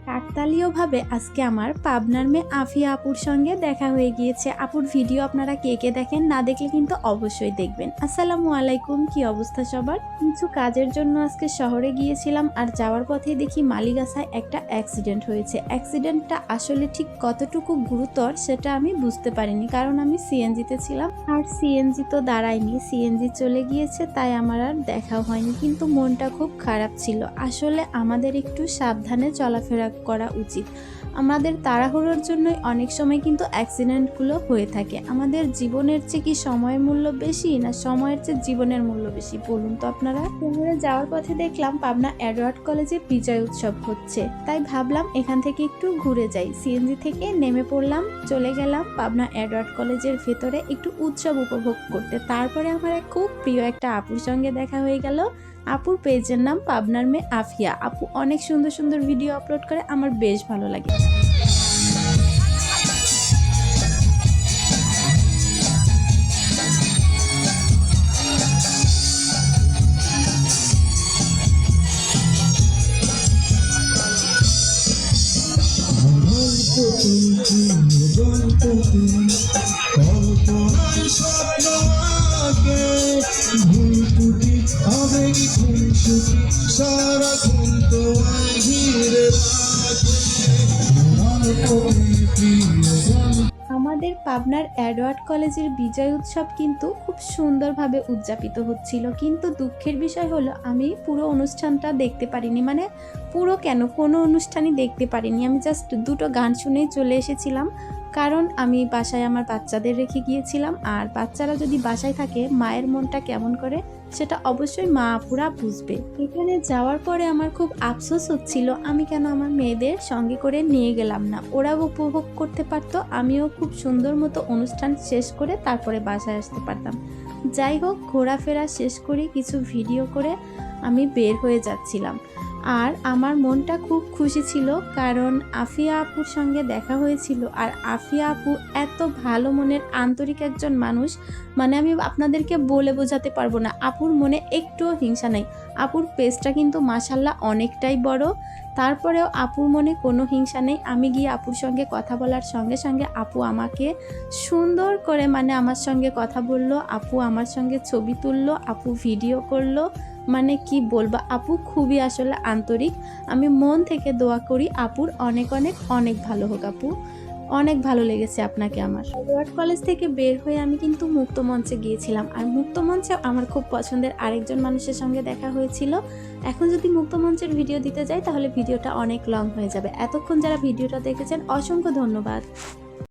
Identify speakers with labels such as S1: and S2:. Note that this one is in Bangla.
S1: কাকতালীয়ভাবে আজকে আমার পাবনার মেয়ে আফিয়া আপুর সঙ্গে দেখা হয়ে গিয়েছে। আপুর ভিডিও আপনারা কে কে দেখেন, না দেখলে কিন্তু অবশ্যই দেখবেন। আসসালামু আলাইকুম, কি অবস্থা সবার? কিছু কাজের জন্য আজকে শহরে গিয়েছিলাম, আর যাওয়ার পথে দেখি মালিগাছায় একটা অ্যাক্সিডেন্ট হয়েছে। অ্যাক্সিডেন্টটা আসলে ঠিক কতটুকু গুরুতর সেটা আমি বুঝতে পারিনি, কারণ আমি সিএনজিতে ছিলাম, আর সিএনজি তো দাঁড়ায়নি, সিএনজি চলে গিয়েছে, তাই আমার আর দেখাও হয়নি। কিন্তু মনটা খুব খারাপ ছিল। আসলে আমাদের একটু সাবধানে চলাফেরা করা উচিত। আমাদের তাড়াহুড়োর জন্যই অনেক সময় কিন্তু অ্যাক্সিডেন্টগুলো হয়ে থাকে। আমাদের জীবনের চেয়ে কি সময়ের মূল্য বেশি, না সময়ের চেয়ে জীবনের মূল্য বেশি বলুন তো আপনারা? শহরে যাওয়ার পথে দেখলাম পাবনা এডওয়ার্ড কলেজে বিজয় উৎসব হচ্ছে, তাই ভাবলাম এখান থেকে একটু ঘুরে যাই। সিএনজি থেকে নেমে পড়লাম, চলে গেলাম পাবনা এডওয়ার্ড কলেজের ভেতরে একটু উৎসব উপভোগ করতে। তারপরে আমার এক খুব প্রিয় একটা আপুর সঙ্গে দেখা হয়ে গেল। আপুর পেজের নাম পাবনার মেয়ে আফিয়া। আপু অনেক সুন্দর সুন্দর ভিডিও আপলোড করে, আমার বেশ ভালো লাগে।
S2: সারাক্ষণ তোমায় ঘিরে
S1: আমাদের পাবনার এডওয়ার্ড কলেজের বিজয় উৎসব কিন্তু খুব সুন্দরভাবে উদযাপিত হচ্ছিল, কিন্তু দুঃখের বিষয় হলো আমি পুরো অনুষ্ঠানটা দেখতে পারিনি। মানে পুরো কেন, কোনো অনুষ্ঠানই দেখতে পারিনি। আমি জাস্ট দুটো গান শুনেই চলে এসেছিলাম, কারণ আমি বাসায় আমার বাচ্চাদের রেখে গিয়েছিলাম, আর বাচ্চারা যদি বাসায় থাকে মায়ের মনটা কেমন করে সেটা অবশ্যই মা আপুরা বুঝবে। এখানে যাওয়ার পরে আমার খুব আফসোস হচ্ছিল, আমি কেন আমার মেয়েদের সঙ্গে করে নিয়ে গেলাম না। ওরাও উপভোগ করতে পারতো, আমিও খুব সুন্দর মতো অনুষ্ঠান শেষ করে তারপরে বাসায় আসতে পারতাম। যাই হোক, ঘোরাফেরা শেষ করে কিছু ভিডিও করে আমি বের হয়ে যাচ্ছিলাম, আর আমার মনটা খুব খুশি ছিল, কারণ আফিয়া আপুর সঙ্গে দেখা হয়েছিল। আর আফিয়া আপু এত ভালো মনের আন্তরিক একজন মানুষ, মানে আমি আপনাদেরকে বলে বোঝাতে পারবো না। আপুর মনে একটুও হিংসা নেই। আপুর পেজটা কিন্তু মাশাল্লাহ অনেকটাই বড়, তারপরেও আপুর মনে কোনো হিংসা নেই। আমি গিয়ে আপুর সঙ্গে কথা বলার সঙ্গে সঙ্গে আপু আমাকে সুন্দর করে, মানে আমার সঙ্গে কথা বললো, আপু আমার সঙ্গে ছবি তুললো, আপু ভিডিও করলো। মানে কি বলবো, আপু খুবই আসলে আন্তরিক। আমি মন থেকে দোয়া করি আপুর অনেক অনেক অনেক ভালো হোক। আপু অনেক ভালো লেগেছে আপনাকে। আমার এডওয়ার্ড কলেজ থেকে বের হয়ে আমি কিন্তু মুক্ত মঞ্চে গিয়েছিলাম, আর মুক্ত মঞ্চে আমার খুব পছন্দের আরেকজন মানুষের সঙ্গে দেখা হয়েছিল। এখন যদি মুক্ত মঞ্চের ভিডিও দিতে যাই তাহলে ভিডিওটা অনেক লং হয়ে যাবে। এতক্ষণ যারা ভিডিওটা দেখেছেন অসংখ্য ধন্যবাদ।